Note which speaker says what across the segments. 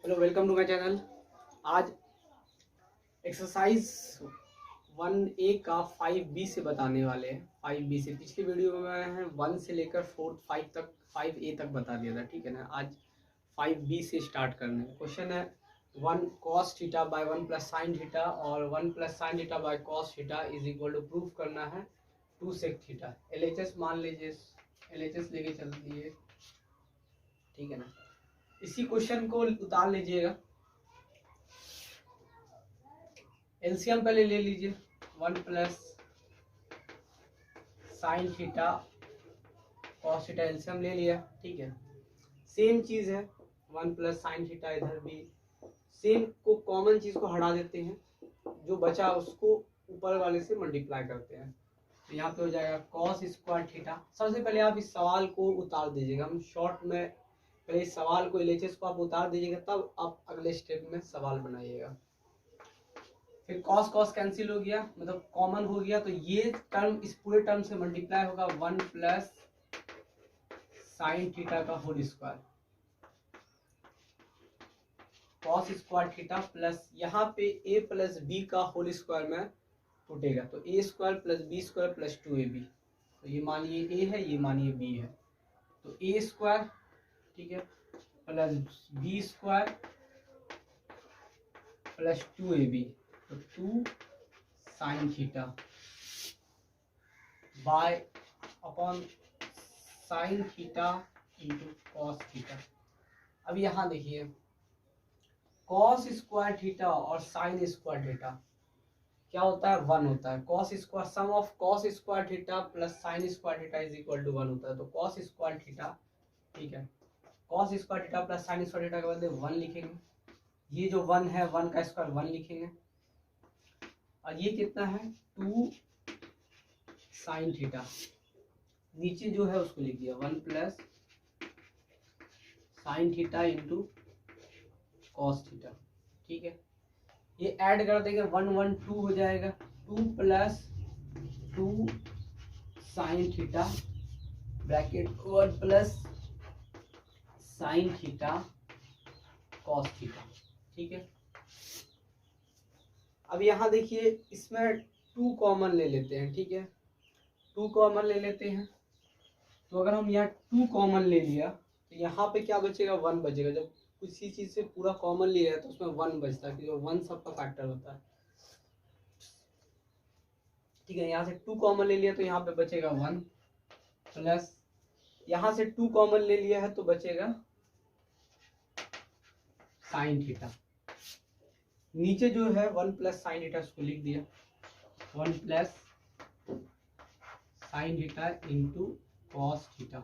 Speaker 1: Hello, welcome to my channel. आज exercise 1A का 5B से बताने वाले हैं। 5B से पिछली वीडियो में मैंने 1 से लेकर 5A तक बता दिया था, ठीक है ना। आज 5B से स्टार्ट करने हैं। क्वेश्चन है 1 cos theta by 1 plus sine theta और 1 plus sine theta by cos theta is equal to proof करना है 2 sec थीटा। LHS मान लीजिए, LHS लेके चलती है, ठीक है ना। इसी क्वेश्चन को उतार लीजिएगा, एलसीएम पहले ले लीजिए। 1 plus sine theta cos theta LCM ले लिया, ठीक है। सेम चीज है, 1 प्लस साइन थीटा, इधर भी सेम को कॉमन चीज को हटा देते हैं, जो बचा उसको ऊपर वाले से मल्टीप्लाई करते हैं। तो यहाँ पे हो जाएगा कॉस स्क्वायर थीटा। सबसे पहले आप इस सवाल को उतार दीजिएगा। हम शॉर्ट में पहले इस सवाल को, एलएचएस को आप उतार दीजिएगा, तब आप अगले स्टेप में सवाल बनाइएगा। फिर कॉस कॉस कैंसिल हो गया, मतलब कॉमन हो गया, तो ये टर्म इस पूरे टर्म से मल्टीप्लाई होगा 1 प्लस साइन थीटा का whole square, cos square theta plus यहाँ पे a प्लस बी का होल स्क्वायर में टूटेगा, तो a square plus b square plus 2ab। तो ये मानिए a है, ये मानिए b है, तो a स्क्वायर, ठीक है, plus b square plus 2ab, तो 2 sine theta by upon sine theta into cos theta. अब यहाँ देखिए, कॉस स्क्वायर थीटा और साइन स्क्वायर थीटा क्या होता है, 1 होता है। Cos square, sum of cos square theta plus sine square theta is equal to 1 होता है। तो कॉस स्क्वायर थीटा, ठीक है, cos square theta plus sine square theta के बदले 1 लिखेंगे। ये जो 1 है, 1 का स्क्वायर 1 लिखेंगे, और ये कितना है 2 साइन थीटा, नीचे जो है उसको लिख दिया 1 plus sine theta into cos theta, ठीक है। ये ऐड कर देंगे, 1 1 2 हो जाएगा, 2 plus 2 sine theta bracket 1 plus sine theta cos theta, ठीक है। अब यहाँ देखिए, इसमें 2 कॉमन ले लेते हैं, ठीक है, 2 कॉमन ले लेते हैं। तो अगर हम यहाँ 2 कॉमन ले लिया तो यहाँ पे क्या बचेगा, 1 बचेगा। जब किसी चीज से पूरा कॉमन लिया है तो उसमें 1 बचता है, क्योंकि 1 सबका फैक्टर होता है, ठीक है। यहाँ से 2 कॉमन ले लिया तो यहाँ पे बचेगा 1 प्लस, यहाँ से 2 कॉमन ले लिया है तो बचेगा साइन थीटा। नीचे जो है 1 प्लस साइन थीटा, उसको लिख दिया 1 plus sine theta into cos theta.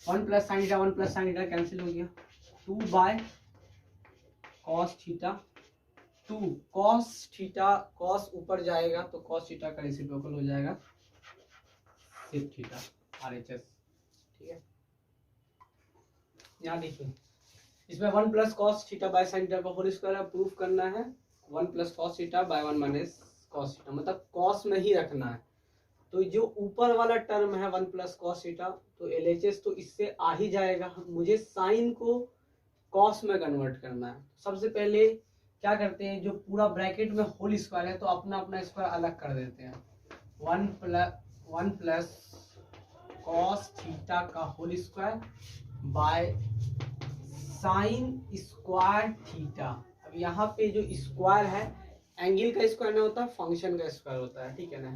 Speaker 1: 1 plus sine theta, 1 plus sine theta cancel हो गया, 2 bye cos theta, 2 cos theta, cos ऊपर जाएगा तो कॉस थीटा का रेसिप्रोकल हो जाएगा सेक थीटा, RHS, ठीक है। यहाँ देखिए, इसमें 1 plus cos theta by sine theta का होल स्क्वायर प्रूफ करना है 1 plus cos theta by 1 minus cos theta, मतलब कॉस में ही रखना है। तो जो ऊपर वाला टर्म है 1 प्लस कॉस थीटा, तो LHS तो इससे आ ही जाएगा। मुझे साइन को कॉस में कन्वर्ट करना है। सबसे पहले क्या करते हैं, जो पूरा ब्रैकेट में होल स्क्वायर है तो अपना अपना स्क्वायर अलग कर देते हैं। 1 प्लस कॉस थीटा का whole square by sine square theta. अब यहाँ पे जो स्क्वायर है, एंगल का स्क्वायर नहीं होता, फंक्शन का स्क्वायर होता है, ठीक है ना।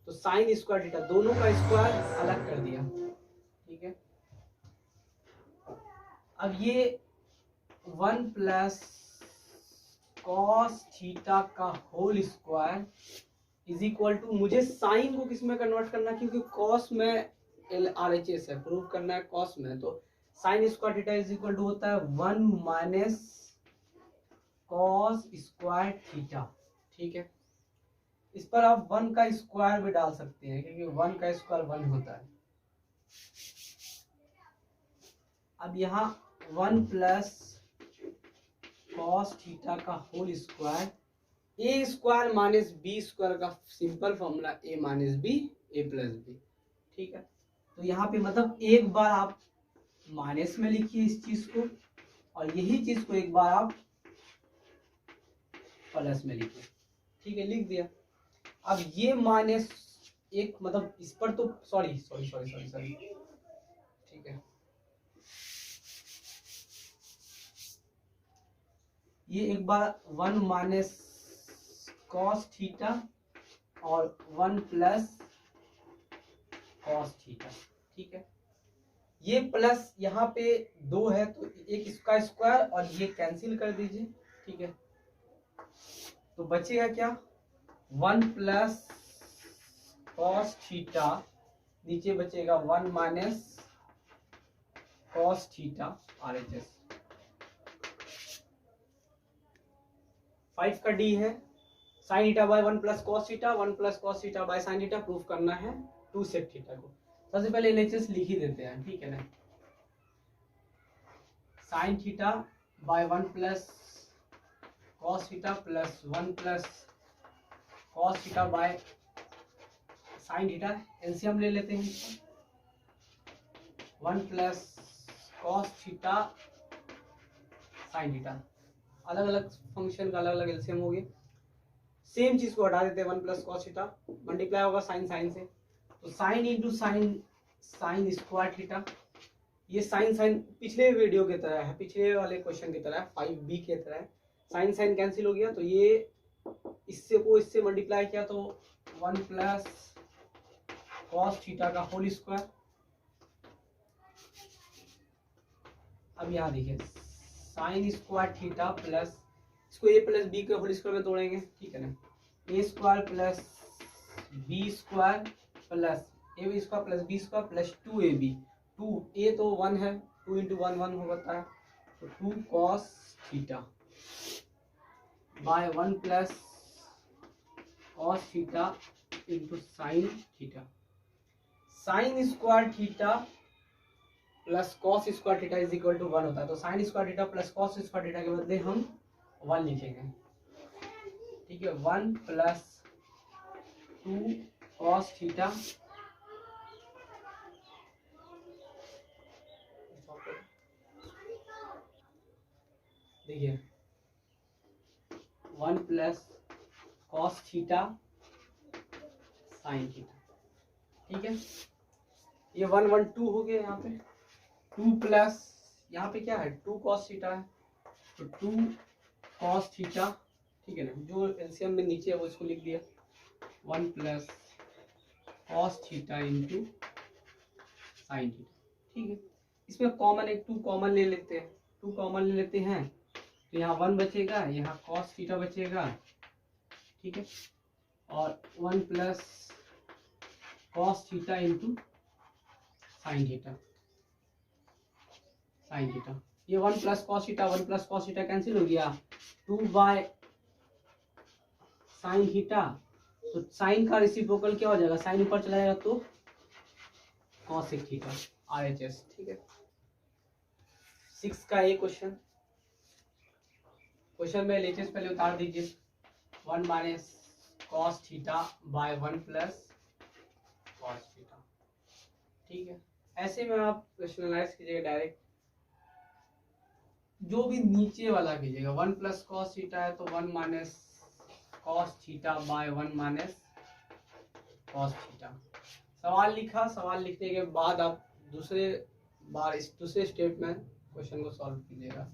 Speaker 1: तो साइन स्क्वायर थीटा, दोनों का स्क्वायर अलग कर दिया, ठीक है। अब ये 1 प्लस कॉस थीटा का whole square is equal to, मुझे साइन को किस में कन्वर्ट करना है, क्योंकि कॉस में LRHS है, प्रूव करना है कॉस में, तो sine square theta is equal to होता है 1 माइनस कॉस स्क्वायर थीटा, ठीक है। इस पर आप 1 का स्क्वायर भी डाल सकते हैं, क्योंकि 1 का स्क्वायर 1 होता है। अब यहाँ 1 प्लस कॉस थीटा का होल स्क्वायर, ए स्क्वायर माइनस बी स्क्वायर का simple formula A minus B, A plus B, ठीक है। तो यहाँ पे मतलब एक बार आप माइनस में लिखिए इस चीज को, और यही चीज को एक बार आप प्लस में लिखिए। ठीक है, लिख दिया। अब ये माइनस एक, मतलब इस पर तो सॉरी, ठीक है, ये एक बार 1 माइनस कॉस थीटा और 1 प्लस कॉस थीटा। ठीक है, ये प्लस यहाँ पे 2 है तो एक इसका स्क्वायर और ये कैंसिल कर दीजिए। ठीक है, तो बचेगा क्या, 1 प्लस कॉस थीटा, नीचे बचेगा 1 माइनस कॉस थीटा RHS। 5 का डी है sign theta by 1 plus cos theta, 1 plus cos theta by sine theta, proof करना है 2 सेक थीटा को। सबसे पहले LHS लिख ही देते हैं। ठीक है ना, sign theta by 1 plus cos theta plus 1 plus cos theta by sine theta, LCM ले लेते हैं। 1 plus cos theta sine theta, अलग अलग फंक्शन का अलग अलग एलसीएम हो गया। सेम चीज को हटा देते हैं, 1 प्लस कॉस थीटा मल्टीप्लाई होगा साइन साइन से, तो sine into sine, sign square theta. ये साइन साइन पिछले वीडियो की तरह है, पिछले वाले क्वेश्चन की तरह है, 5B की तरह है। साइन साइन कैंसिल हो गया, तो ये इससे को इससे मल्टीप्लाई किया तो 1 प्लस कॉस थीटा का होल स्क्वायर। अब यहाँ देखिए साइन स्क्वायर थीटा प्लस, इसको a प्लस बी के होल स्क्वायर में तोड़ेंगे। ठीक है ना, a square plus b square plus a square plus b square plus 2ab। 2a तो 1 है, 2 इंटू 1 1 होता है, तो 2 cos theta by 1 plus cos theta into sine theta. Sine square theta plus cos square theta is equal to 1 होता है, तो sine square theta plus cos square theta के बदले हम 1 लिखेंगे। ठीक है, 1 प्लस 2 कॉस थीटा देखिए 1 plus cos theta sine theta. ठीक है, ये 1 1 2 हो गया, यहाँ पे 2 प्लस यहाँ पे क्या है 2 कॉस थीटा है, तो 2 कॉस थीटा। ठीक है ना, जो एलसीएम में नीचे है वो इसको लिख दिया, 1 plus cos theta into sine theta. ठीक है, इसमें कॉमन एक 2 कॉमन ले लेते हैं, 2 कॉमन ले लेते हैं, तो यहाँ 1 बचेगा, यहाँ कॉस थीटा बचेगा। ठीक है, और 1 plus cos theta into sine theta, sine theta. ये 1 plus cos theta 1 plus cos theta cancel हो गया, 2 बाय साइन थीटा, तो साइन का रेसिप्रोकल क्या हो जाएगा, साइन ऊपर चला जाएगा तो कॉसेक थीटा RHS। ठीक है, 6 का ये क्वेश्चन में LHS पहले उतार दीजिए, 1 minus cos theta by 1 plus cos theta. ठीक है, ऐसे में आप रेशनलाइज कीजिएगा डायरेक्ट, जो भी नीचे वाला कीजिएगा। 1 प्लस कॉस थीटा है तो 1 minus cos theta by 1 minus cos theta. सवाल लिखा, सवाल लिखने के बाद आप दूसरे बार इस दूसरे स्टेप में क्वेश्चन को सॉल्व कीजिएगा।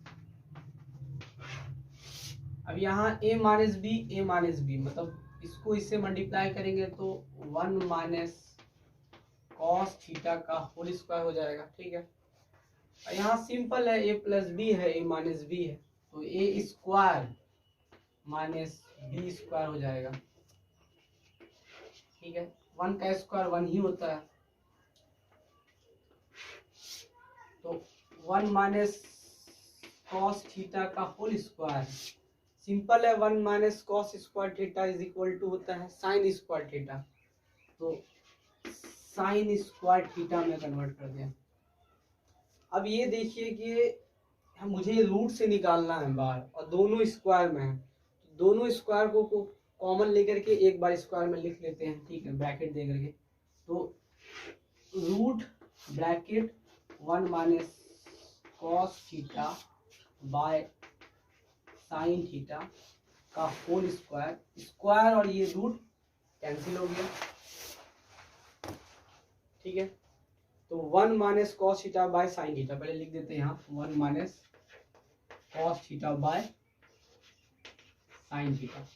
Speaker 1: अब यहाँ a माइनस बी, मतलब इसको इससे मल्टीप्लाई करेंगे तो 1 माइनस कॉस थीटा का होल स्क्वायर हो जाएगा। ठीक है, यहाँ सिंपल है, a प्लस बी है, a माइनस बी है, तो a square minus B square हो जाएगा। ठीक है, 1 का स्क्वायर 1 ही होता है, तो 1 माइनस कॉस थीटा का होल स्क्वायर, सिंपल है, 1 minus cos square theta is equal to होता है साइन स्क्वायर थीटा, तो साइन स्क्वायर थीटा में कन्वर्ट कर दिया। अब ये देखिए कि मुझे रूट से निकालना है बाहर और दोनों स्क्वायर में है, तो दोनों स्क्वायर को कॉमन लेकर के एक बार स्क्वायर में लिख लेते हैं। ठीक है, ब्रैकेट दे करके, तो root bracket 1 minus cos theta by sine theta का होल स्क्वायर, स्क्वायर और ये रूट कैंसिल हो गया, ठीक है। तो 1 minus cos theta by sine theta, पहले लिख देते हैं यहाँ 1 minus cos theta by sine theta,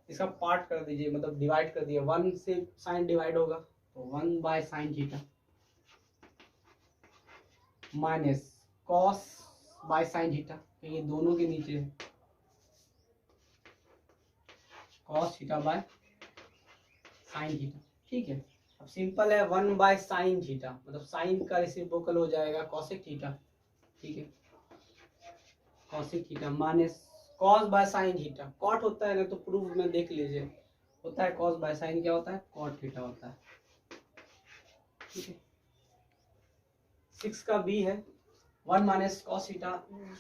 Speaker 1: इसका पार्ट कर दीजिए, मतलब डिवाइड कर दिए, 1 से साइन डिवाइड होगा तो 1 by sine theta minus cos by sine theta, ये दोनों के नीचे है, cos theta by sine theta, ठीक है। अब सिंपल है, 1 बाय साइन थीटा मतलब साइन का रेसिप्रोकल हो जाएगा कॉसेक थीटा, ठीक है, cosec theta minus cos by sine theta, cot होता है ना, तो प्रूफ में देख लीजिए, होता है कॉस बाय साइन, क्या होता है, कॉट थीटा होता है, ठीक है। 6 का बी है 1 माइनस कॉस थीटा,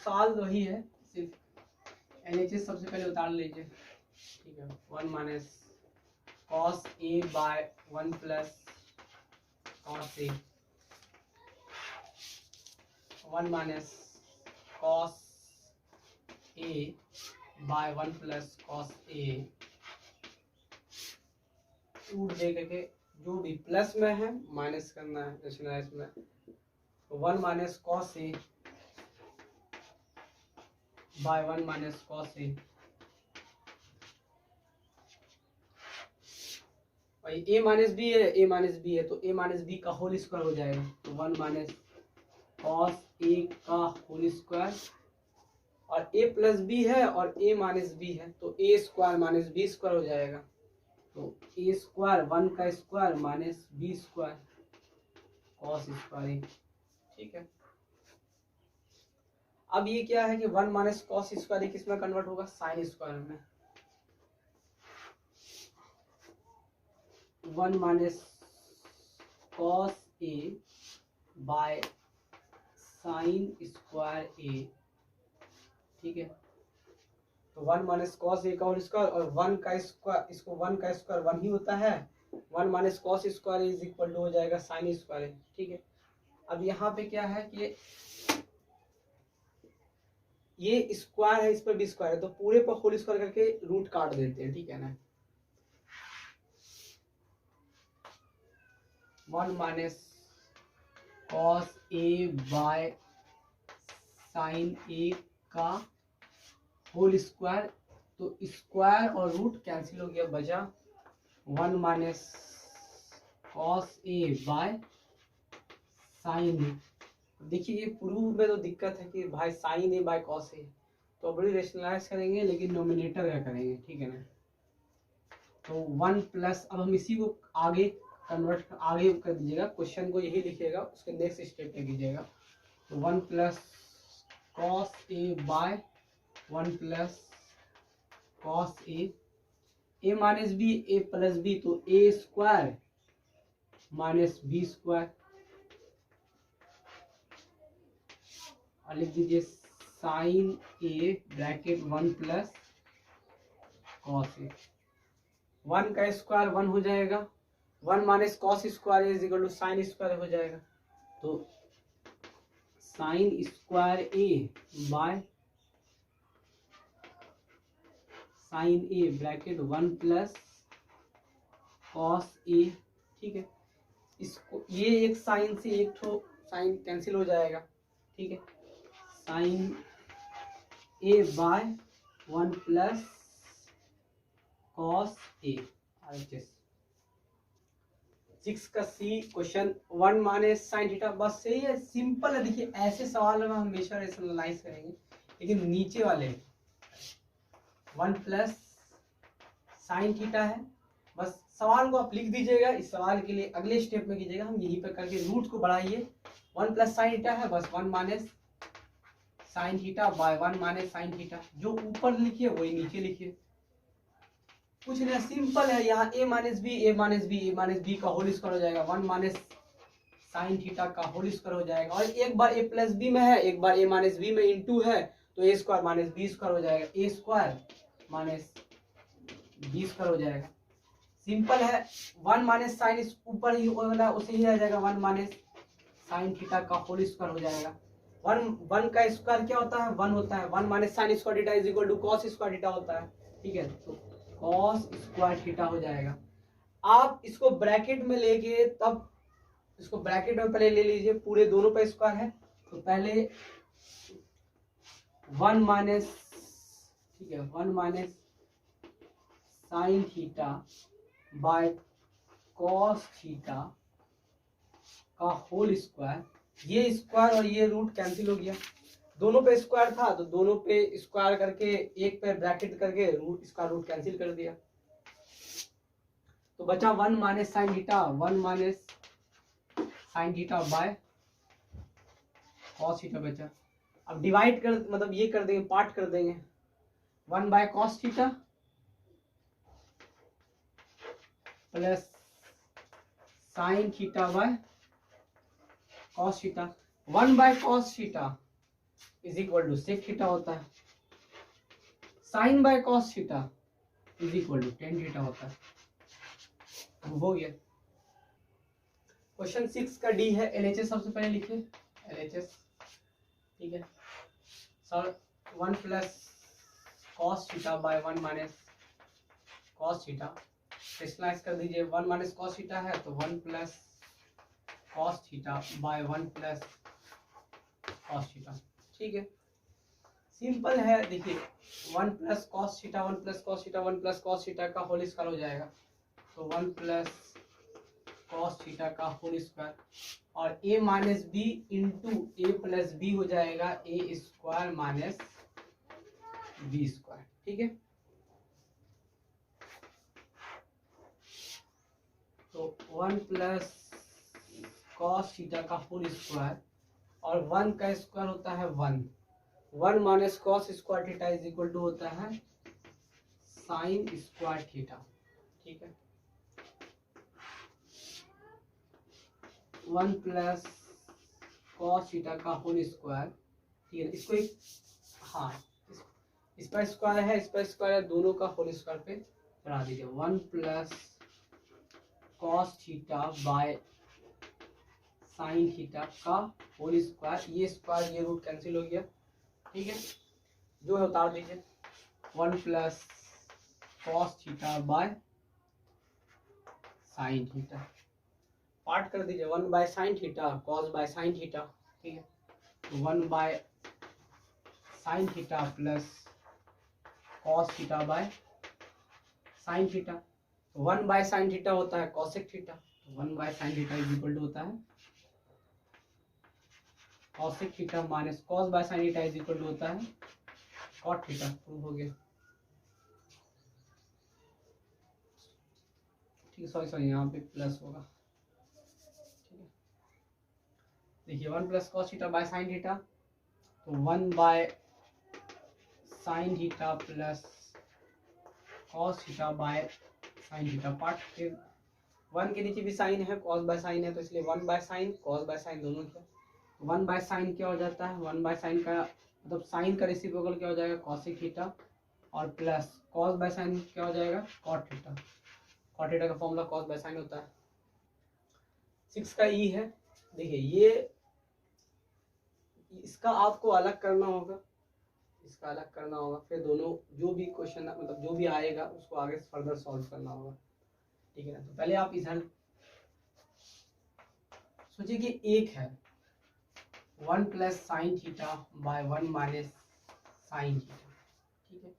Speaker 1: सवाल वही है, सिर्फ एलएचएस सबसे पहले उतार लीजिए, ठीक है। 1 minus cos A by 1 plus cos A, 1 minus cos A by 1 plus cos A, root दे करके जो भी प्लस में है माइनस करना है रेशनलाइज में, 1 minus cos A by 1 minus cos ए, भाई ए माइनस बी है, ए माइनस बी है तो ए माइनस बी का होल स्क्वायर हो जाएगा, तो 1 माइनस कॉस ए का होल स्क्वायर, और ए प्लस बी है और ए माइनस बी है तो ए स्क्वायर माइनस बी स्क्वायर हो जाएगा, तो ए स्क्वायर 1 का square minus B square cos square, ठीक है। अब ये क्या है कि 1 माइनस कॉस स्क्वायर किस में कन्वर्ट होगा, साइन स्क्वायर में, 1 minus cos A by sine square A, ठीक है। तो 1 माइनस कॉस ए का होल स्क्वायर और 1 का स्क्वायर, इसको 1 का स्क्वायर 1 ही होता है, 1 minus cos square is equal to हो जाएगा साइन स्क्वायर, ठीक है। अब यहाँ पे क्या है कि ये स्क्वायर है, इस पर भी स्क्वायर है, तो पूरे पर होल स्क्वायर करके रूट काट देते हैं, ठीक है ना। 1 minus cos A by sine A का होल स्क्वायर, तो स्क्वायर और रूट कैंसिल हो गया, बचा 1 minus cos A by sine A. देखिए ये प्रूफ में तो दिक्कत है कि भाई sine A by cos A, तो बड़ी रेशनलाइज करेंगे लेकिन नोमिनेटर का करेंगे, ठीक है ना। तो 1 प्लस, अब हम इसी को आगे कन्वर्ट आगे कर दीजिएगा, क्वेश्चन को यही लिखिएगा, उसके नेक्स्ट स्टेप पे कीजिएगा, तो 1 plus cos A by 1 plus cos A minus B, A plus B तो ए स्क्वायर माइनस बी स्क्वायर, और लिख दीजिए sine A bracket 1 plus cos A, 1 का स्क्वायर 1 हो जाएगा, 1 minus cos square is equal to sine square हो जाएगा, तो sine square A by sine A bracket 1 plus cos A, ठीक है। इसको ये एक साइन से एक ठो साइन कैंसिल हो जाएगा, ठीक है, sign A by 1 plus cos A, RHS। 6 का सी क्वेश्चन 1 माइनस साइन थीटा, बस सही है, सिंपल है। देखिए ऐसे सवाल में हम हमेशा रेशनलाइज करेंगे, लेकिन नीचे वाले 1 प्लस साइन थीटा है, बस सवाल को आप लिख दीजिएगा, इस सवाल के लिए अगले स्टेप में कीजिएगा, हम यहीं पर करके रूट को बढ़ाइए, 1 प्लस साइन थीटा है, बस 1 minus sine theta by 1 minus sine theta, जो ऊपर लिखिए वही नीचे लिखिए, कुछ नहीं, सिंपल है। यहाँ a minus B, A minus B, A minus B का होल स्क्वायर हो जाएगा, 1 माइनस साइन थीटा का होल स्क्वायर हो जाएगा, और एक बार a प्लस बी में है, एक बार a माइनस बी में इंटू है, तो a square minus B square हो जाएगा, a square minus B square हो जाएगा, सिंपल है। 1 माइनस साइन ऊपर ही होगा, उसे ही रह जाएगा, 1 माइनस साइन थीटा का होल स्क्वायर हो जाएगा, वन वन का स्क्वायर क्या होता है, वन होता है। One minus sine square theta is equal to cos square theta होता है, ठीक है। तो कॉस स्क्वायर थीटा हो जाएगा। आप इसको ब्रैकेट में लेके तब इसको ब्रैकेट में पहले ले लीजिए, पूरे दोनों पे स्क्वायर है तो पहले वन माइनस, ठीक है, one minus sine theta by cos theta का होल स्क्वायर। ये स्क्वायर और ये रूट कैंसिल हो गया, दोनों पे स्क्वायर था तो दोनों पे स्क्वायर करके एक पे ब्रैकेट करके रूट, इसका रूट कैंसिल कर दिया तो बचा one minus sine theta, one minus sine theta by cos theta बचा। अब डिवाइड कर, मतलब ये कर देंगे, पार्ट कर देंगे, one by cos theta plus sine theta by cos theta. One by cos theta is equal to sec theta होता है, sine by cos theta is equal to tan theta होता है। हो गया। क्वेश्चन 6 का डी है, एलएचएस सबसे पहले लिखिए, एलएचएस, ठीक है sir. One plus cos theta by one minus cos theta, rationalise कर दीजिए। वन माइनस कॉस थीटा है तो one plus cos theta by one plus cos theta, ठीक है, सिंपल है। देखिए one plus cos theta, one plus cos theta, one plus cos theta का whole square हो जाएगा तो वन प्लस कॉस थीटा का होल स्क्वायर, और A minus B into A plus B हो जाएगा A square minus B square, ठीक है। तो वन प्लस कॉस थीटा का होल स्क्वायर, और वन का स्क्वायर होता है one, one minus cos square theta is equal to होता है साइन स्क्वायर थीटा, ठीक है। वन प्लस कॉस थीटा का होल स्क्वायर, ठीक है। इसको एक, हाँ इस पर स्क्वायर है, इस पर स्क्वायर है, दोनों का होल स्क्वायर पे बढ़ा दीजिए। One plus cos theta by sine theta का होल स्क्वायर, ये स्क्वायर ये रूट कैंसिल हो गया, ठीक है, जो है उतार दीजिए। One plus cos theta by sine theta, part कर दीजिए, one by sine theta cos by sine theta, ठीक है। One by sine theta plus cos theta by sine theta, one by sine theta होता है cosec theta, one by sine theta is equal to होता है cosec theta minus cos by sine theta is equal to होता है cot theta. Prove हो गया, ठीक है। सॉरी यहाँ पे प्लस होगा, ठीक है। देखिए one plus cos theta by sine theta, तो one by sine theta plus cos theta by sine theta part, फिर वन के नीचे भी साइन है, कॉस बाय साइन है तो इसलिए one by sine cos by sign दोनों किया। वन बाय साइन क्या हो जाता है, वन बाय साइन का मतलब साइन का रेसिप्रोकल क्या हो जाएगा कॉसेक थीटा, और प्लस कॉस बाय साइन क्या हो जाएगा कॉट थीटा। कॉट थीटा का फॉर्मूला कॉस बाय साइन होता है। 6 का ई है, देखिए ये इसका आपको अलग करना होगा, इसका अलग करना होगा, फिर दोनों जो भी क्वेश्चन मतलब जो भी आएगा उसको आगे फर्दर सॉल्व करना होगा, ठीक है ना। तो पहले आप इधर सोचिए कि एक है one plus sine theta by one minus sine theta, ठीक है,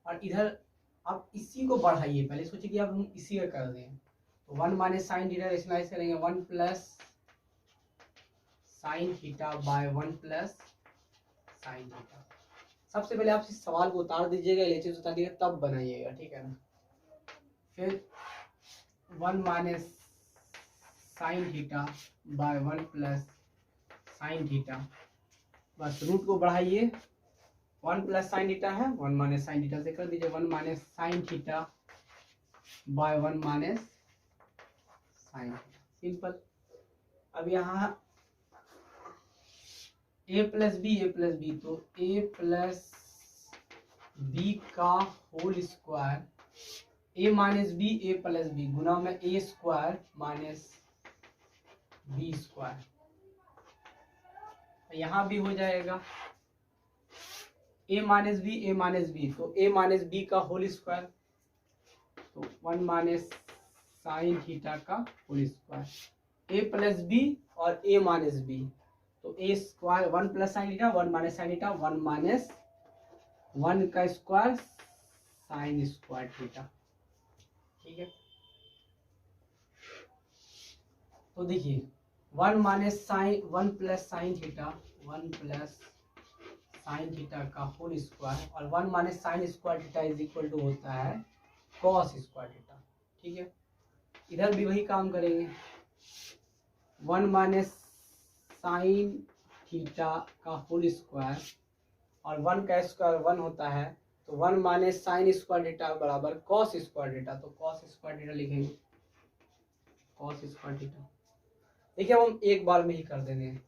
Speaker 1: और इधर आप इसी को बढ़ाइए, पहले सोचिए कि आप हम इसी का कर दें तो one minus sine theta rationalise करेंगे, one plus sine theta by one plus sine theta. सबसे पहले आप इस सवाल को उतार दीजिएगा, एलएचएस उतार दीजिएगा तब बनाइएगा, ठीक है ना। फिर one minus sine theta by one plus sine theta, बस रूट को बढ़ाइए, वन प्लस साइन थीटा है वन माइनस साइन थीटा से कर दीजिए, one minus sine theta by one minus sine, simple. अब यहाँ ए प्लस बी तो ए प्लस बी का whole square, A minus B A plus B गुना में A square minus B square, यहाँ भी हो जाएगा a minus B a minus B, तो a माइनस बी का होल स्क्वायर, तो 1 माइनस साइन थीटा का whole square, a plus B और a माइनस बी, तो a square 1 plus sine theta 1 minus sine theta 1 minus 1 का square sine square theta. ठीक है, तो देखिए 1 minus sine 1 plus sine theta 1 plus sine theta का whole square और 1 minus sine square theta is equal to होता है कॉस स्क्वायर थीटा। ठीक है, इधर भी वही काम करेंगे, 1 माइनस साइन थीटा का होल स्क्वायर और 1 का स्क्वायर 1 होता है, तो 1 माइनस साइन स्क्वायर थीटा बराबर कॉस स्क्वायर थीटा, तो कॉस स्क्वायर थीटा लिखेंगे, कॉस स्क्वायर थीटा। देखिए हम एक बार में ही कर दे रहे हैं,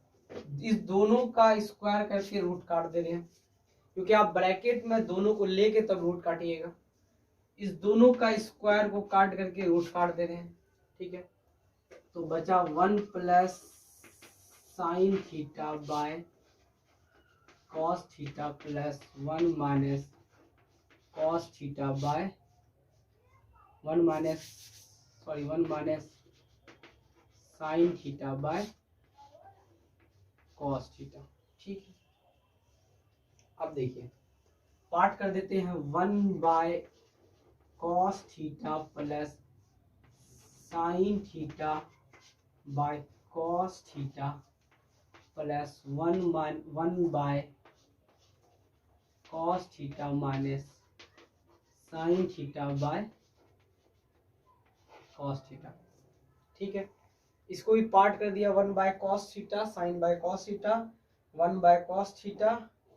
Speaker 1: इस दोनों का स्क्वायर करके रूट काट दे रहे हैं, क्योंकि आप ब्रैकेट में दोनों को लेके तब रूट काटिएगा, इस दोनों का स्क्वायर को काट करके रूट काट दे रहे हैं। ठीक है, तो बचा 1 plus sine theta by cos theta plus 1 minus cos theta by 1 minus sine theta by cos theta. ठीक है, अब देखिए पार्ट कर देते हैं, 1 bye cos theta plus sine theta by cos theta plus 1 bye cos theta minus sine theta by cos theta. ठीक है, इसको भी पार्ट कर दिया, 1 bye cos theta sign by cos theta 1 bye cos theta,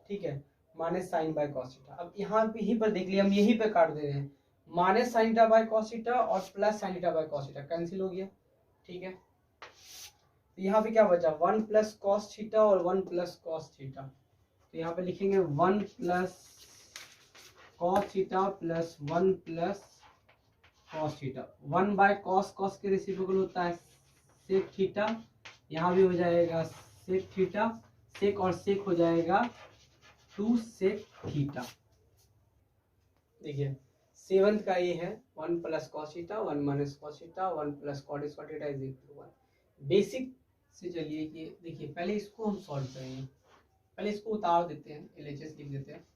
Speaker 1: ठीक है, minus sine by cos theta. अब यहाँ पे यहीं पर देख लिया, हम यहीं पे काट दे रहे हैं, minus sine theta by cos theta और plus sine theta by cos theta cancel हो गया। ठीक है, तो यहाँ पे क्या बचा, 1 प्लस कॉस थीटा और 1 प्लस कॉस थीटा, तो यहाँ पे लिखेंगे 1 plus cos theta plus 1 plus cos theta. 1 by cos, cos के रेसिप्रोकल होता है सेक थीटा, यहाँ भी हो जाएगा सेक थीटा, सेक और सेक हो जाएगा 2 सेक थीटा। देखिए 7th का ये है 1 plus cos theta 1 minus cos theta 1 plus cot square theta is equal to 1। Basic से चलिए कि देखिए पहले इसको हम सॉल्व करेंगे, पहले इसको उतार देते हैं, LHS लिख देते हैं,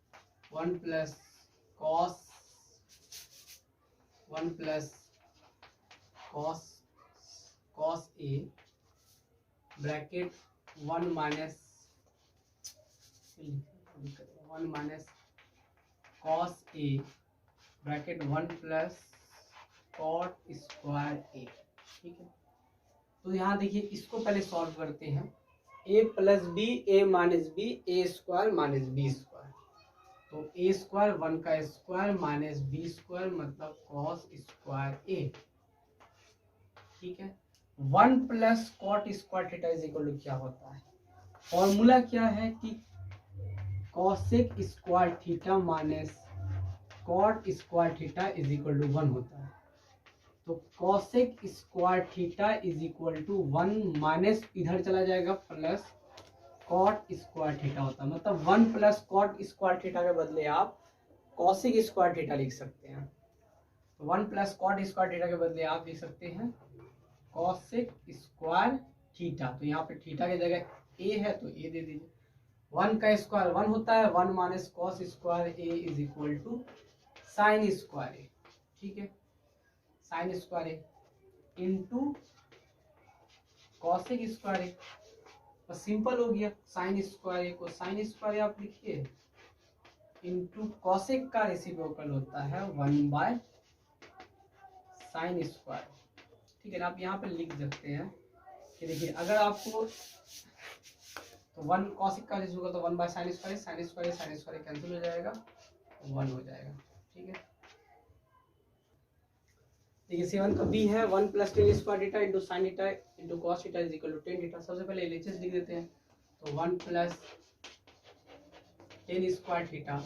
Speaker 1: 1 plus cos 1 plus cos A bracket 1 minus cos A bracket 1 plus cot square A. ठीक है, तो यहाँ देखिए इसको पहले सॉल्व करते हैं, a plus B A minus B A square minus B square, तो ए स्क्वायर 1 का स्क्वायर माइनस बी स्क्वायर मतलब कॉस स्क्वायर ए। ठीक है, 1 plus cot square theta is equal to क्या होता है, फॉर्मूला क्या है कि cosec square theta minus cot square theta is equal to 1 होता है, तो cosec square theta is equal to 1 minus इधर चला जाएगा प्लस कॉट स्क्वायर थीटा होता है, मतलब 1 प्लस कॉट स्क्वायर थीटा के बदले आप कॉसेक स्क्वायर थीटा लिख सकते हैं, तो 1 प्लस कॉट स्क्वायर थीटा के बदले आप लिख सकते हैं कॉसेक स्क्वायर थीटा, तो यहाँ पे थीटा की जगह ए है तो ए दे दीजिए, 1 का स्क्वायर 1 होता है, 1 minus cos square A is equal to sine square A. ठीक है, sine square A into cosec square A, बस सिंपल हो गया, साइन स्क्वायर ए को साइन स्क्वायर ए आप लिखिए इंटू कॉसेक का रेसिप्रोकल होता है 1 बाय साइन स्क्वायर। ठीक है ना, आप यहाँ पे लिख सकते हैं कि देखिए अगर आपको तो 1 कॉसेक का रेसिप्रोकल तो 1 by sine square, sine square cancel हो जाएगा, 1 हो जाएगा। ठीक है, देखिए 7 का बी है 1 plus tan square theta into sine theta into cos theta is equal to tan theta. सबसे पहले LHS लिख देते हैं, तो 1 plus tan square theta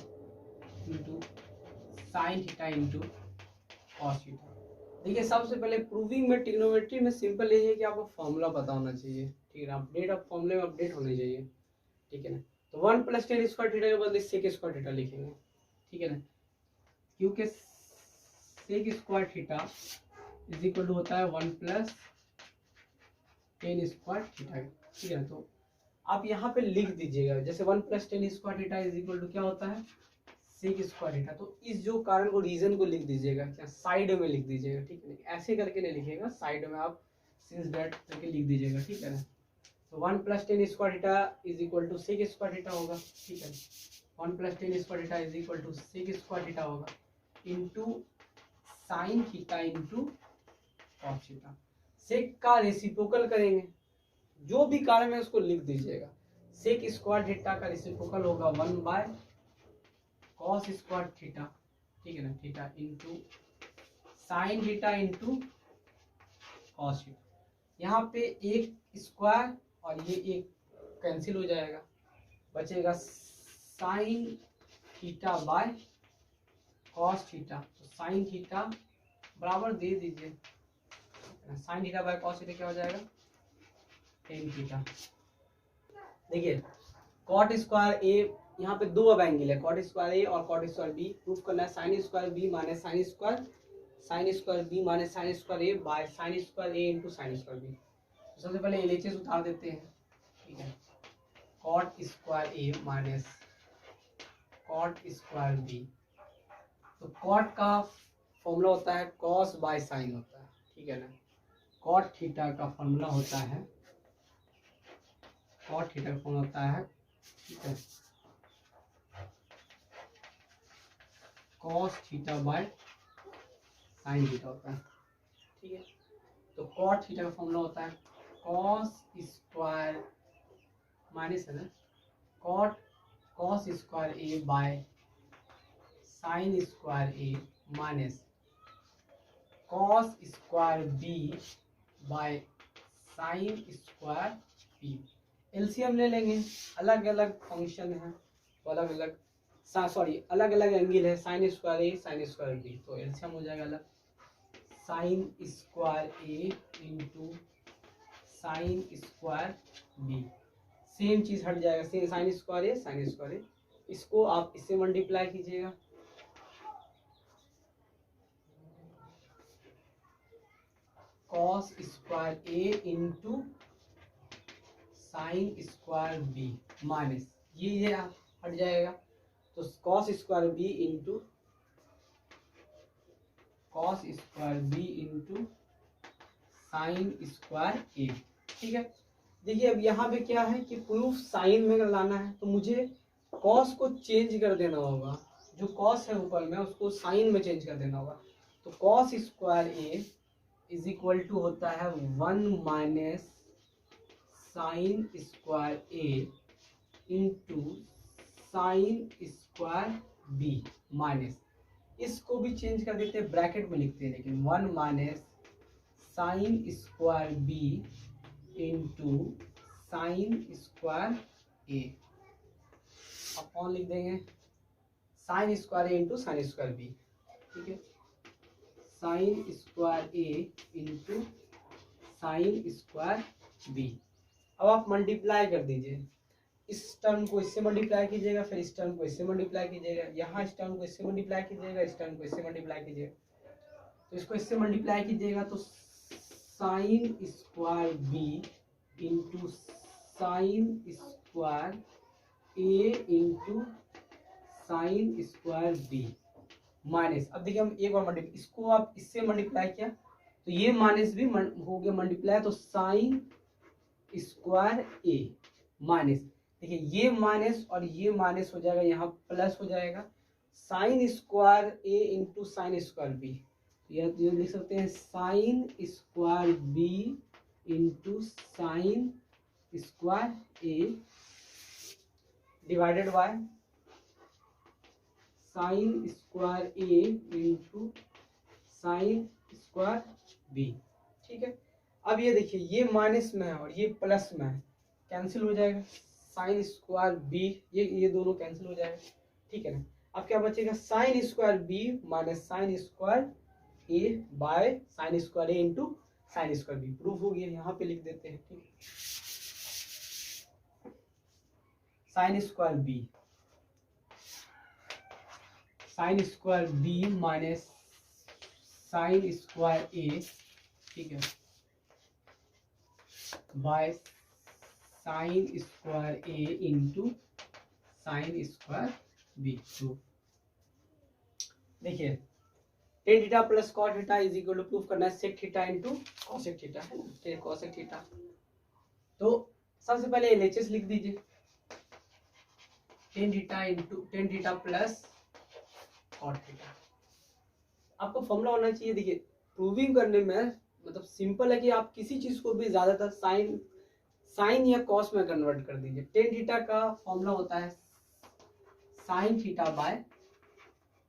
Speaker 1: into sine theta into cos theta. देखिए सबसे पहले प्रूविंग में ट्रिग्नोमेट्री में सिंपल यही है कि आपको फॉर्मूला पता होना चाहिए। ठीक है, अपडेट आप फॉर्मूले में अपडेट होने चाहिए। ठीक है ना। तो 1 प्लस टेन स्क्वायर थीटा के बदले सेक स्क्वायर थीटा लिखेंगे, ठीक है ना, क्योंकि sec square theta is equal to होता है 1 प्लस टेन स्क्वायर थीटा, ठीक है ना। तो आप यहाँ पे लिख दीजिएगा, जैसे 1 plus tan square theta is equal to क्या होता है, सेक स्क्वायर थीटा। तो इस जो कारण को, रीजन को लिख दीजिएगा, क्या साइड में लिख दीजिएगा, ठीक है ना, ऐसे करके नहीं लिखिएगा, साइड में आप सिंस दैट करके लिख दीजिएगा, ठीक है ना। तो 1 plus tan square theta is equal to sec square theta होगा, ठीक है। 1 plus tan square theta is equal to sec square theta होगा into sine theta into cos theta. Sec का रेसिप्रोकल करेंगे, जो भी कारण है उसको लिख दीजिएगा। सेक स्क्वायर थीटा का रेसिप्रोकल होगा 1 बाय कॉस स्क्वायर थीटा, ठीक है ना, theta into sine theta into cos theta. यहाँ पे एक स्क्वायर और ये एक कैंसिल हो जाएगा, बचेगा sign theta by cos theta. तो साइन थीटा बराबर दे दीजिए, sign theta by cos theta क्या हो जाएगा, टेन थीटा। देखिए कॉट स्क्वायर ए, यहाँ पे दो अब एंगल है, कॉट स्क्वायर ए और कॉट स्क्वायर बी। प्रूफ करना है sine square B minus sine square B minus sine square A by sine square A into sine square B. तो सबसे पहले एलएचएस उतार देते हैं, ठीक है। Cot square A minus cot square B. तो कॉट का फॉर्मूला होता है कॉस बाय साइन होता है, ठीक है ना। कॉट थीटा का फॉर्मूला होता है, कॉट थीटा का फॉर्मूला होता है, ठीक है, cos theta by sine theta होता है, ठीक है। तो कॉट थीटा का फॉर्मूला होता है कॉस स्क्वायर माइनस है ना, cos square A by sine square A minus cos square B by sine square B. LCM ले लेंगे, अलग अलग फंक्शन है तो अलग अलग, सॉरी अलग अलग एंगल है, sine square A sine square B, तो एलसीएम हो जाएगा अलग, sine square A into sine square B. Same चीज हट जाएगा, same sine square A sine square A, इसको आप इससे मल्टीप्लाई कीजिएगा, cos square A into sine square B minus ये हट जाएगा, तो cos square B into cos square B into sine square A, ठीक है। देखिए अब यहाँ पे क्या है कि प्रूफ साइन में लाना है, तो मुझे कॉस को चेंज कर देना होगा, जो कॉस है ऊपर में उसको साइन में चेंज कर देना होगा। तो cos square A is equal to होता है 1 minus sine square A into sine square B minus, इसको भी चेंज कर देते हैं, ब्रैकेट में लिखते हैं, लेकिन 1 minus sine square B into sine square A upon लिख देंगे sine square A into sine square B, ठीक है, sine square A into sine square B. अब आप मल्टीप्लाई कर दीजिए, इस टर्म को इससे मल्टीप्लाई कीजिएगा, फिर इस टर्म को इससे मल्टीप्लाई कीजिएगा, यहाँ इस टर्म को इससे मल्टीप्लाई कीजिएगा, इस टर्म को इससे मल्टीप्लाई कीजिएगा, तो इसको इससे मल्टीप्लाई कीजिएगा तो sine square B into sine square A into sine square B minus, अब देखिए हम एक बार मल्टीप्लाई, इसको आप इससे मल्टीप्लाई किया तो ये माइनस भी हो गया मल्टीप्लाई, तो साइन स्क्वायर ए माइनस, देखिए ये माइनस और ये माइनस हो जाएगा, यहाँ प्लस हो जाएगा, sine square A into sine square B, यह लिख सकते हैं sine square B into sine square A divided by sine square A into sine square B, ठीक है। अब ये देखिए ये माइनस में है और ये प्लस में है, कैंसिल हो जाएगा, साइन स्क्वायर बी ये दोनों कैंसिल हो जाएगा, ठीक है ना। अब क्या बचेगा, sine square B minus sine square A by sine square A into sine square B. Proof हो गया, यहाँ पे लिख देते हैं, ठीक है। Sine square B, sine square B minus sine square A, ठीक है, by sine square A into sine square B. टू देखिए tan theta plus cot theta is equal to proof करना है sec theta into cosec theta, है ना, ten cosec theta. तो सबसे पहले एलएचएस लिख दीजिए, tan theta into tan theta plus cot theta. आपको फॉर्मूला होना चाहिए, देखिए प्रूविंग करने में मतलब सिंपल है कि आप किसी चीज को भी ज्यादातर साइन या कॉस में कन्वर्ट कर दीजिए। टेन थीटा का फॉर्मूला होता है sign theta by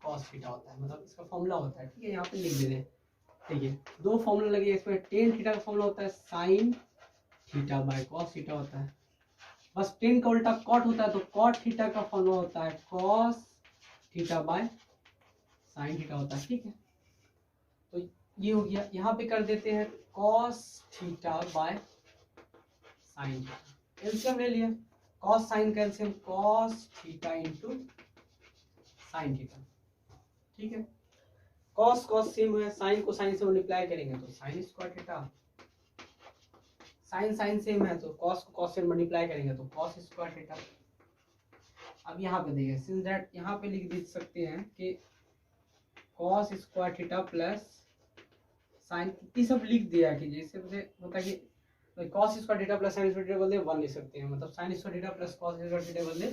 Speaker 1: cos theta होता है, मतलब इसका फॉर्मूला होता है, ठीक है, यहाँ पे लिख दे रहे हैं। देखिए दो फॉर्मूला लगे इसमें, टेन थीटा का फॉर्मूला होता है sign theta by cos theta होता है, बस टेन का उल्टा कॉट होता है, तो कॉट थीटा का फॉर्मूला होता है cos theta by sine theta होता है, ठीक है। तो ये हो गया, यहाँ पे कर देते हैं cos theta by sine theta, LCM ले लिया, कॉस साइन का LCM cos theta into sine theta, ठीक है। कॉस कॉस सेम है, साइन को साइन से मल्टीप्लाई करेंगे तो sine square theta, sine sine same है तो कॉस को कॉस से मल्टीप्लाई करेंगे तो कॉस स्क्वायर थीटा। अब यहाँ पे देखिए सिंस दैट यहाँ पे लिख दे सकते हैं कि cos square theta plus sign, ये सब लिख दिया कि जैसे मुझे होता है कि cos square theta plus sine square theta बदले 1 लिख सकते हैं, मतलब sign square theta plus cos square theta बदले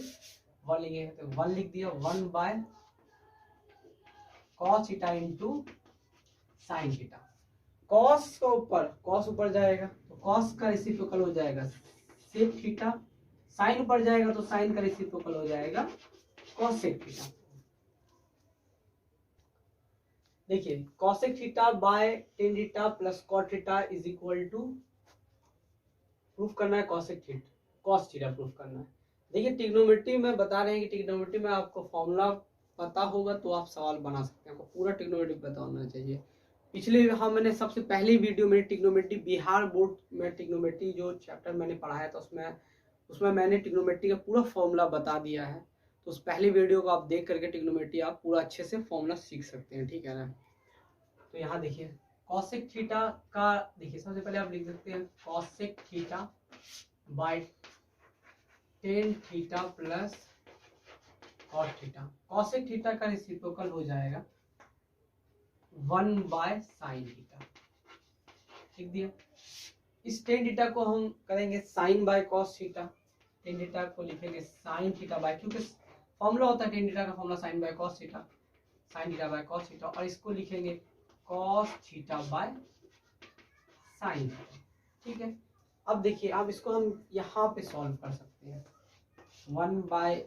Speaker 1: 1 लिखेंगे तो 1 लिख दिया, 1 bye cos theta into sine theta. Cos का ऊपर कॉस ऊपर जाएगा तो कॉस का रेसिप्रोकल हो जाएगा सेक थीटा, साइन ऊपर जाएगा तो साइन का रेसिप्रोकल हो जाएगा कॉसेक थीटा। देखिए cosec theta by tan theta plus cot theta is equal to proof करना है cosec theta, cos theta proof करना है। देखिए ट्रिग्नोमेट्री में बता रहे हैं कि ट्रिग्नोमेट्री में आपको फॉर्मूला पता होगा तो आप सवाल बना सकते हैं, आपको पूरा ट्रिग्नोमेट्री पता होना चाहिए। पिछले मैंने सबसे पहली वीडियो में ट्रिग्नोमेट्री बिहार बोर्ड में ट्रिग्नोमेट्री जो चैप्टर मैंने पढ़ाया था उसमें मैंने ट्रिग्नोमेट्री का पूरा फॉर्मूला बता दिया है, तो उस पहली वीडियो को आप देख करके ट्रिग्नोमेट्री आप पूरा अच्छे से फॉर्मूला सीख सकते हैं, ठीक है ना। तो यहाँ देखिए कॉसेक थीटा का, देखिए सबसे पहले आप लिख सकते हैं cosec theta by tan theta plus cot theta, cosec theta का रेसिप्रोकल हो जाएगा 1 बाय साइन थीटा, लिख दिया। इस टेन थीटा को हम करेंगे sine by cos theta, tan theta को लिखेंगे साइन थीटा बाय, क्योंकि फॉर्मूला होता है टेन थीटा का formula sine by cos theta, sine theta by cos theta, और इसको लिखेंगे cos theta by sine theta, ठीक है। अब देखिए अब इसको हम यहाँ पे सॉल्व कर सकते हैं, 1 बाय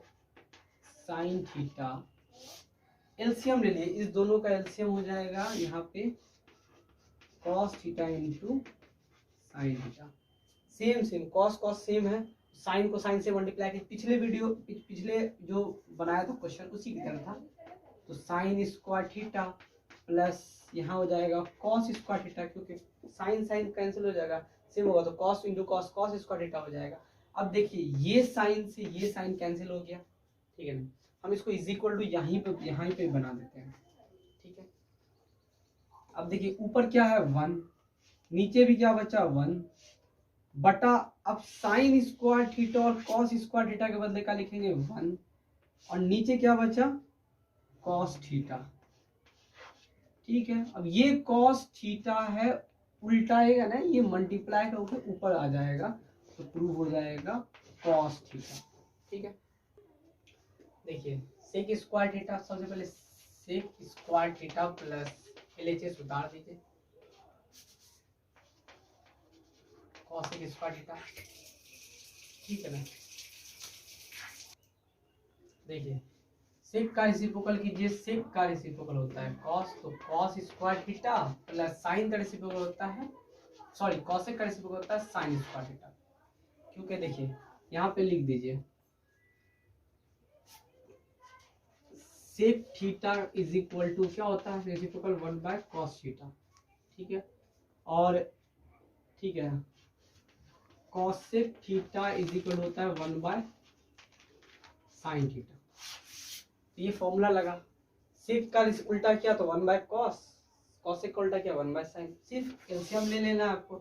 Speaker 1: साइन थीटा, एलसीएम ले लिए, इस दोनों का एलसीएम हो जाएगा यहाँ पे cos theta into sine theta, same same cos cos same है, साइन को साइन से मल्टीप्लाई की, पिछले जो बनाया था क्वेश्चन उसी की तरह था, तो साइन स्क्वायर थीटा प्लस यहाँ हो जाएगा कॉस स्क्वायर थीटा, क्योंकि साइन साइन कैंसिल हो जाएगा, सेम होगा तो cos into cos cos square theta हो जाएगा। अब देखिए ये साइन से ये साइन कैंसिल हो गया, ठीक है ना, हम इसको इज इक्वल टू यहीं पे बना देते हैं, ठीक है। अब देखिए ऊपर क्या है 1, नीचे भी क्या बचा 1 बटा, अब साइन स्क्वायर थीटा और कॉस स्क्वायर थीटा के बदले क्या लिखेंगे 1, और नीचे क्या बचा कॉस थीटा, ठीक है। अब ये कॉस थीटा है उल्टा आएगा ना, ये मल्टीप्लाई करके ऊपर आ जाएगा तो प्रूव हो जाएगा कॉस थीटा, ठीक है। देखिए सेक स्क्वायर थीटा, सबसे पहले sec square theta plus LHS उतार दीजिए, कॉसेक स्क्वायर थीटा, ठीक है ना। देखिए सेक का रेसिप्रोकल कीजिए, सेक का रेसिप्रोकल होता है कॉस, तो cos square theta plus sign का रेसिप्रोकल होता है, सॉरी कॉसेक का रेसिप्रोकल होता है साइन स्क्वायर थीटा, क्योंकि देखिए यहाँ पे लिख दीजिए sec theta is equal to क्या होता है रेसिप्रोकल 1 बाय कॉस थीटा, ठीक है। और ठीक है कॉसेक थीटा इज इक्वल होता है 1 बाय साइन थीटा। ये फॉर्मूला लगा। सेक का उल्टा किया तो 1 बाय कॉस, कॉसेक का उल्टा किया 1 बाय साइन। सिर्फ एलसीएम ले लेना आपको,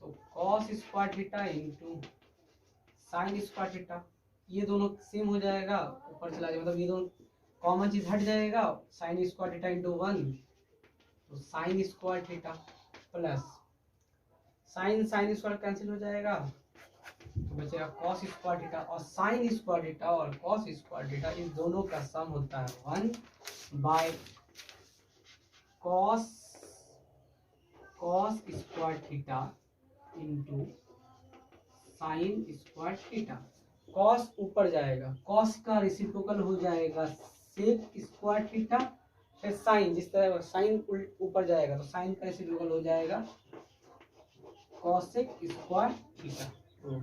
Speaker 1: तो cos square theta into sine square theta, ये दोनों सेम हो जाएगा, ऊपर चला जाएगा, मतलब ये दोनों कॉमन चीज हट जाएगा। साइन स्क्वायर थीटा इंटू 1, तो sine square theta plus sine square cancel हो जाएगा, तो बचेगा कॉस स्क्वायर थीटा। और साइन स्क्वायर थीटा और कॉस स्क्वायर थीटा इस दोनों का सम होता है 1 by cos square theta into sine square theta. Cos ऊपर जाएगा, कॉस का रेसिप्रोकल हो जाएगा सेक स्क्वायर थीटा, फिर साइन, जिस तरह साइन ऊपर जाएगा तो साइन का रेसिप्रोकल हो जाएगा कॉसेक स्क्वायर थीटा।